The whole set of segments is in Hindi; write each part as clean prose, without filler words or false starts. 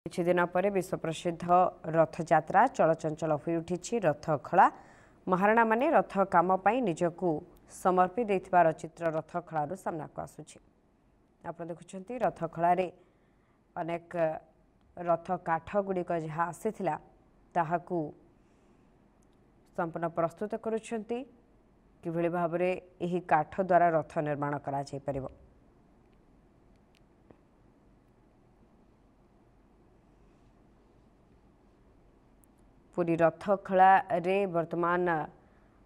କିଛି ଦିନ ପରେ ବିଶ୍ୱ ପ୍ରସିଦ୍ଧ ରଥଯାତ୍ରା ଚଳଚଞ୍ଚଳ ହୋଇ ଉଠିଛି। ରଥଖଳା ମହାରଣାମାନେ ରଥ କାମ ପାଇଁ ନିଜକୁ ସମର୍ପି ଦେଇଥିବାର ଚିତ୍ର ରଥଖଳାରୁ ସାମ୍ନାକୁ ଆସୁଛି। ଆପଣ ଦେଖୁଛନ୍ତି ରଥଖଳାରେ ଅନେକ ରଥ କାଠ ଗୁଡ଼ିକ ଯାହା ଆସିଥିଲା ତାହାକୁ ସମ୍ପୂର୍ଣ୍ଣ ପ୍ରସ୍ତୁତ କରୁଛନ୍ତି। କିଭଳି ଭାବରେ ଏହି କାଠ ଦ୍ୱାରା ରଥ ନିର୍ମାଣ କରାଯାଇପାରିବ। पूरी रथखଳାରେ ବର୍ତ୍ତମାନ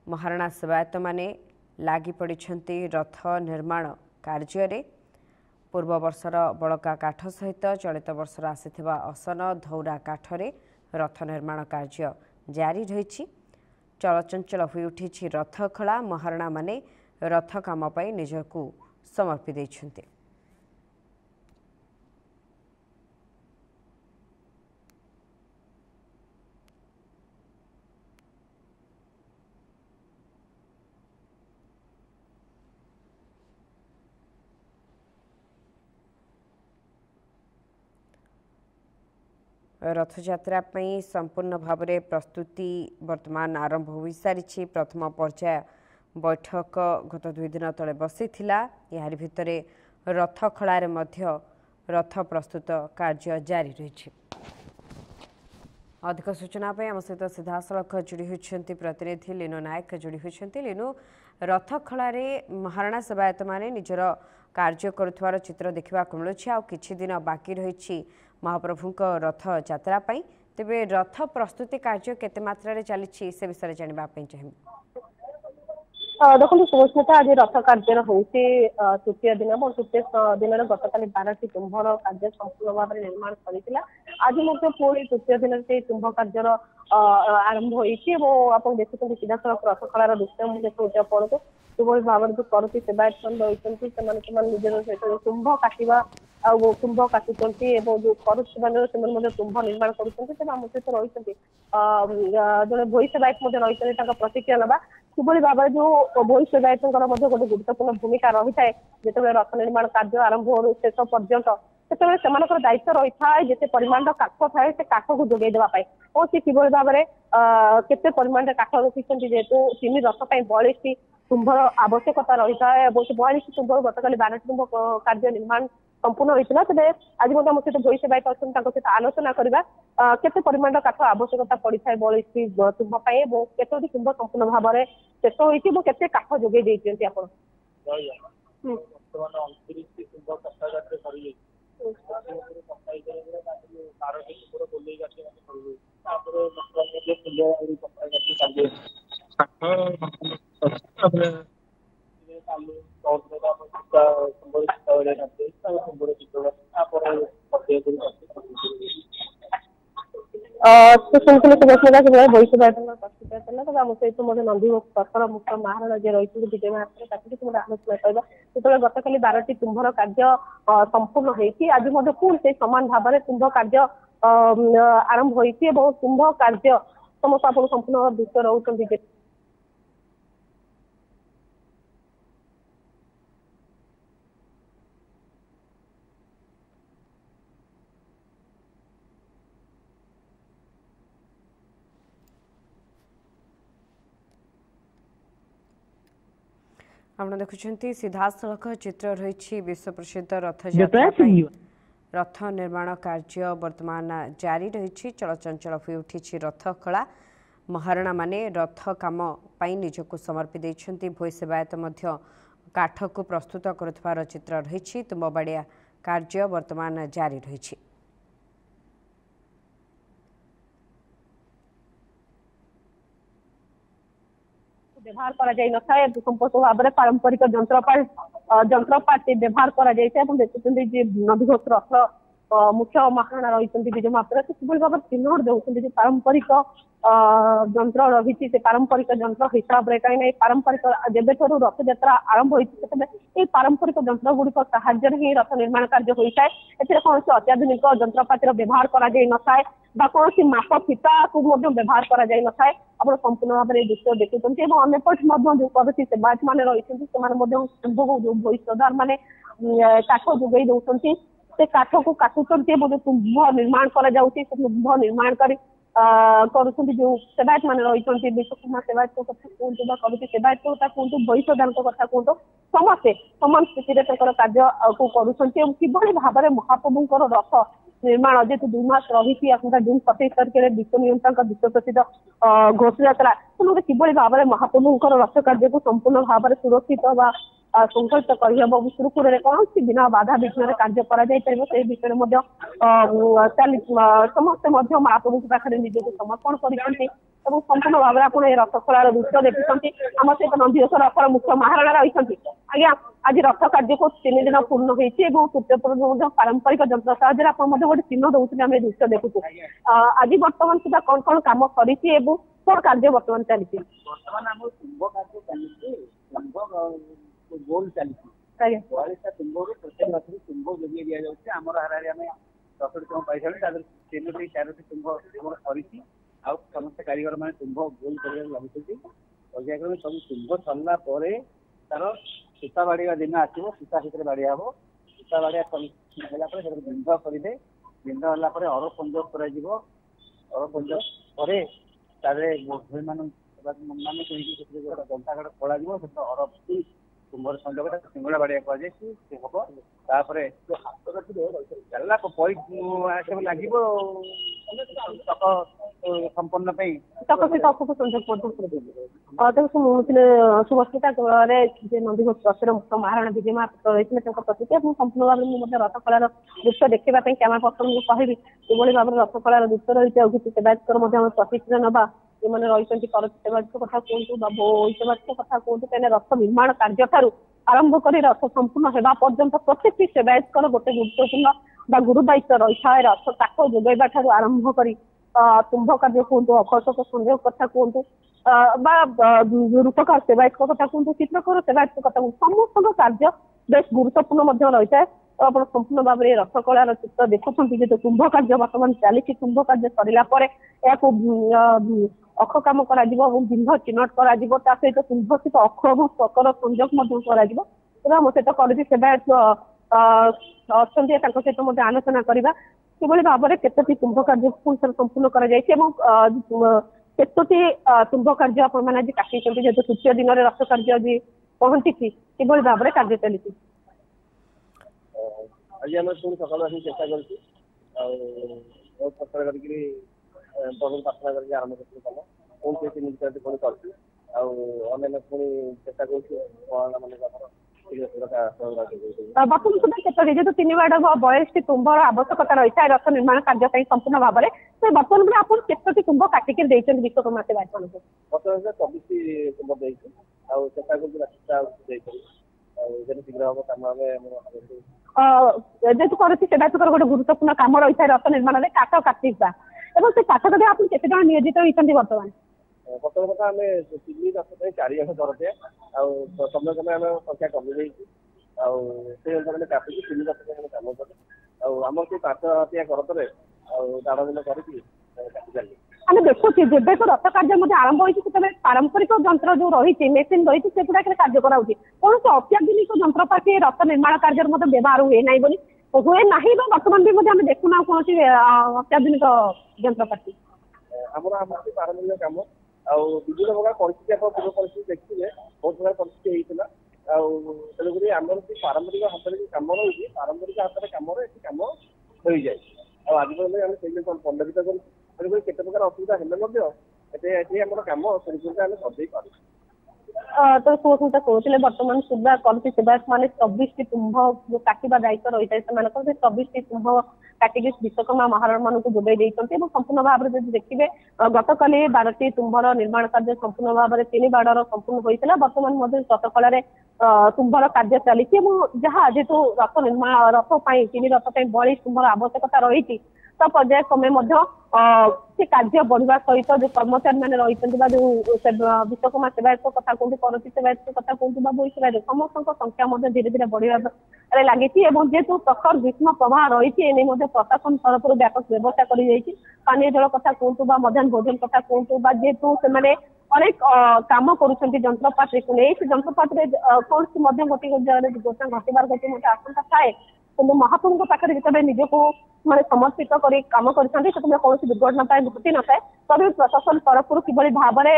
ମହାରଣା ସେବାୟତମାନେ ଲାଗି ପଡ଼ିଛନ୍ତି ରଥ ନିର୍ମାଣ କାର୍ଯ୍ୟରେ। ପୂର୍ବ ବର୍ଷର ବଳକା କାଠ ସହିତ ଚଳିତ ବର୍ଷର ଆସିଥିବା ଅସନ ଧଉରା କାଠରେ ରଥ ନିର୍ମାଣ କାର୍ଯ୍ୟ ଜାରି ରହିଛି। ଚଳଚଞ୍ଚଳ ହୋଇ ଉଠିଛି ରଥଖଳା। ମହାରଣାମାନେ ରଥ କାମ ପାଇଁ ନିଜକୁ ସମର୍ପି ଦେଇଛନ୍ତି। रथयात्रा संपूर्ण भाव में प्रस्तुति वर्तमान आरंभ हो सारी। प्रथम पर्याय बैठक गत 2 दिन तले बसी यार भितर रथखଳାରେ रथ प्रस्तुत कार्य जारी रही। अधिक सूचना आम सहित सीधासख जोड़ी होती प्रतिनिधि लीनु नायक जोड़ी होती। लीनु, रथखଳାରେ महाराणा सेवायत मैंने निजर कार्य करुवार चित्र देखा मिलूँ। आ किछि दिन बाकी रही महाप्रभु रथ यात्रा तेबे रथ प्रस्तुति कार्य केते मात्रा चली से विषय जानवाई चाहिए। देखो सुस्मिता आज रथ कार्य होती तृतीय दिन और तृतीय दिन गतकाली 12टी तुम्भर कार्य संपूर्ण भाव में निर्माण कर आज पुणी तृतीय दिन से तुम्भ कार्य आरंभ होती देखुं सीधासख रथखଳାର दृश्य मुझे देखा आपको किभली भाव में जो करुती सेवायत रही निजर सहित तुम्भ काटा तुम्भ काटुंट जो करुँच तुम्भ निर्माण करम सहित रही जड़े भोई सेवायत रही प्रतिक्रिया ना किभली भाव में जो भोई सेवायत गोटे गुरुत्वपूर्ण भूमिका रही है जो रथ निर्माण कार्य आरंभ शेष पर्यंत से दायित्व रही है जिते परिमाण काठ थाए से काठ को जोगे देवाई और सी किभली भाव में केते परिमाण काठ रखिंट जेहेतु 3 रथ 42टी तुम्भर आवश्यकता रही है। 42टी तुम्भर गतकाली 12टी तुम्भ कार्य निर्माण संपूर्ण होता तेज आज आम सहित भोई सेवायत अच्छा सहित आलोचना करवा केते परिमाण काठ आवश्यकता पड़ी है 42टी तुम्भ केतोटी तुम्भ संपूर्ण भाव में शेष होते काठ जोगे देती आप तो सुनते भोई सेवायत प्रस्तुत आम सहित नंदी पथर मुख्य महाराणा जी रही विजय महाराज आलोचना करवा जो गतकाली 12टी तुम्भर कार्य संपूर्ण होती आज पुणी से समान भाव में तुम्भ कार्य आरंभ होती तुम्भ कार्य समस्त आप संपूर्ण दृश्य रोचे आपन देखुंती सीधासख चित्र रही विश्व प्रसिद्ध रथयात्रा रथ निर्माण कार्य वर्तमान जारी रही। चलचंचल हो उठी रथखଳା महाराणा माने रथ काम निजक समर्पि देइछन्ति। भोई सेवायत काठ को प्रस्तुत करुवार चित्र रही। तुम्बबाड़िया कार्य वर्तमान जारी रही। व्यवहार कर संपूर्ण भाव में पारंपरिक जंत्रपाति व्यवहार कर देखुं नंदीघोष रथ मुख्य महाराणा रही विजय महाराज किभली भाव चिन्ह दे पारंपरिक जंत्र रही से पारंपरिक जंत्र हिसाब से कहीं पारंपरिक जब रथ यात्रा आरंभ होती पारंपरिक जंत्र गुड़िक साहाय्य ही रथ निर्माण कार्य होता है। कौन अत्याधुनिक जंत्रपातिर व्यवहार कर कौन माप फिता को व्यवहार कर संपूर्ण भाव में दृश्य देखुं अन्यपट जो करुँच सेवायत मान रही जो भोई श्रद्धार मैंने काठ जोगे दौरान से काठ को काटुचंती कुंभ निर्माण करा जाउची कुंभ निर्माण करी करुछंती जो सेवायत माने रहिछंती विश्वकर्मा सेवायत को कथा कोंतु बा करुती सेवायत को कथा कोंतु वैश्यदान को कथा कोंतु समस्ते समान स्थिति रे तकर कार्य को करुछंती एवं किभଳି भाबरे महाप्रभुଙ୍କର रथ निर्माण जेतु 2 मास रही आसंता जून 27 तारिख में विश्व नियंत्रण विश्व प्रसिद्ध घोष यात्रा तेणु किभଳି भाबरे महाप्रभुଙ୍କର रथ कार्य को संपूर्ण भाबरे सुरक्षित बा संकल्प करहब सुरुखुरे कौन सी बिना बाधा विघ्न कार्य कर विषय समस्ते महाप्रभु पाखे निजक समर्पण कर संपूर्ण भाव में रथ खोलार दृश्य देखुं आम सहित नंदीघोष रथर मुख्य महाराणा रही आज्ञा आज रथ कार्य को 3 दिन पूर्ण होती तृतीय पर्व पारंपरिक जंत्र साहय गोटे चिन्ह दौर आम दृश्य देखुचु आज बर्तमान सुधा कौन कौन कम कर कौन कार्य बर्तमान चली गोल चली तुम्बू प्रत्येक रथ तुम्बू जोगे दि जाऊँगी आम हारे आम 10 तुम पैसा 3 4 तुम्ब आम सरी आउ समस्त कारीगर मैंने तुम्ब गोल कर लगे पर्यायक्रम सब तुम्ब सरला तार सूता बाड़ा दिन आसो सूता से बाड़िया हम सूता बाड़िया बिंद करेंगे बिंद है अरपंजक कर दंता घाट खोल अरब कुंभर संजोग सिंगला बाड़िया कहुए सी हम तापर चलला सब लगे संपन्न सुभस्मिता नंदीघोष ट्रस्टर मुख्य महाराणा विजय महापात्र रही प्रति संपूर्ण भाव में रथ कलार दृश्य देखा कैमेरा पर्सन को कहबी किभଳି भाव रथ कलार दृश्य रही किसी सेवायतर प्रतिक्रिया नवा जो रही सेवायत कथा कहतु वैश्यवाद कथा कहतु कहीं रथ निर्माण कार्य ठारू आरंभ कर रथ संपूर्ण होगा पर्यंत प्रत्येक सेवायतर गोटे गुरुत्वपूर्ण गुरु दायित्व रही है रथ काठ जोगैबा ठारू आरंभ कर तुम्भ कार्य कहतु अखर्षक संयोग कथा कहतु रूपकार सेवायत कथा कहतु चित्रकर सेवायत कथा समस्त कार्य बेस गुरुत्वपूर्ण रही है आप संपूर्ण भाव में रथ कलार चित्र देखुं जो कुंभ कार्य बर्तमान चली कुंभ कार्य सरला अख कम कर बिंध चिन्हट कर सहित कुंभ सहित अख और चकर संजोग आम सहित कर सेवायत अच्छा सहित आलोचना करवा किभଳି भाव केतोटी कुंभ कार्य संपूर्ण केतोटी कुंभ कार्य आज काटी जेहतु तृतीय दिन रथ कार्य आज पहुंची किभଳି भाव में कार्य चली आज आम पुणी सकाल चेष्टा कर प्रार्थना करके आरंभ कर पुणी 3 दिन पुणी कर चेष्टा कर बर्तमान सुधा क्षेत्र जेहतु 3 बाड़ 42 तुम्बर आवश्यकता रही है रथ निर्माण कार्य संपूर्ण भाव में तो बर्तमान में आप केतोटी कुंभ काटिक विश्वकर्मा सेवायत मान बर्तमान 24 कुंभ चेष्टा कर शीघ्र हम कम जेहतु कर सेवायत गोटे गुरुत्वपूर्ण कम रही है रथ निर्माण में काठ काटिवा से काठ कटे आप केते जन नियोजित होती बर्तमान बर्तमान कथा आम 3 रथ 4 जन धरते समय क्रमे आम संख्या कमी से अनुसार काटुक 3 रथ कम करें आम से 5 हथिया करतरे दाड़ दिन करके चली आम देखुचे जब तो रथ कार्य आरंभ होती पारंपरिक जंत्र जो रही मेसीन रही से गुड़ा कार्य कराऊँ कौन से अत्याधुनिक जंत्रपाति रथ निर्माण कार्य व्यवहार हुए ना हुए ना बर्तमान भी आम देखुना कौन अत्याधुनिक जंत्रपाति पारंपरिक कम विभिन्न प्रकार परिस्थिति पूर्व परिस्थिति देखिए बहुत प्रकार परिस्थिति होता तेणुक आमर पारंपरिक हाथ में कम रही पारंपरिक हाथ में कम कम हो जाए आज पर्यटन पंडित कर केते प्रकार असुविधा हेल्ले आम कम आम सजई पार तो सुस्मिता कहते बर्तमान सुधा कर सेवायत मान 24 तुम्भ जो काटिबा दायित्व रही है 24 तुम्भ काटिक विश्वकर्मा महाराणा मान जोगाई देते संपूर्ण भाव में देखिए गतकाली 12टी तुम्भर निर्माण कार्य संपूर्ण भाव में 3 बाड़र संपूर्ण होता बर्तमान रथ कलार तुम्भर कार्य चली जहाँ जेहतु रथ निर्माण रथ 3 रथ बड़ी तुम्भर आवश्यकता रही तो पर्याय क्रमे से कार्य बढ़ा सहित जो कर्मचारी मैंने रही जो विश्वकर्मा सेवायत कथा कहते करती सेवायत कथा कहते वैश्यवाद समस्त संख्या धीरे धीरे बढ़ा लगी जेहतु प्रखर ग्रीष्म प्रवाह रही प्रशासन तरफ व्यापक व्यवस्था पानी जल कथा कहतु मध्याह्न भोजन कथा कहतु जेहतु से अनेक काम कर जंत्रपाति को नहीं जंत्रपाति कौन गोटे घटवार गोटे आशंका थाए କିନ୍ତୁ ମହାପ୍ରଭୁଙ୍କ ପାଖରେ ଯେତେବେଳେ ନିଜକୁ ମାନେ ସମର୍ପିତ କରି କାମ କରିଥାନ୍ତି ସେତେବେଳେ କୌଣସି ଦୁର୍ଘଟଣା ପାଇଁ ଘଟି ନଥାଏ। ତଥାପି ପ୍ରଶାସନ ତରଫରୁ କିଭଳି ଭାବରେ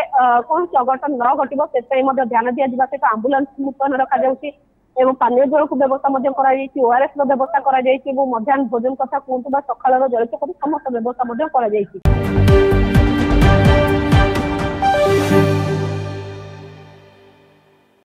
କୌଣସି ଅଘଟଣ ନ ଘଟିବ ସେଥିପାଇଁ ମଧ୍ୟ ଧ୍ୟାନ ଦିଆଯିବା ସହିତ ଆମ୍ବୁଲାନ୍ସ ମୁତୟନ ରଖାଯାଉଛି ଏବଂ ପାନୀୟ ଜଳକୁ ବ୍ୟବସ୍ଥା ମଧ୍ୟ କରାଯାଇଛି, ଓଆରଏସ୍ ର ବ୍ୟବସ୍ଥା କରାଯାଇଛି ଏବଂ ମଧ୍ୟାହ୍ନ ଭୋଜନ କଥା କୁହନ୍ତୁ ବା ସକାଳର ଜଳଖିଆ କରି ସମସ୍ତ ବ୍ୟବସ୍ଥା ମଧ୍ୟ କରାଯାଇଛି।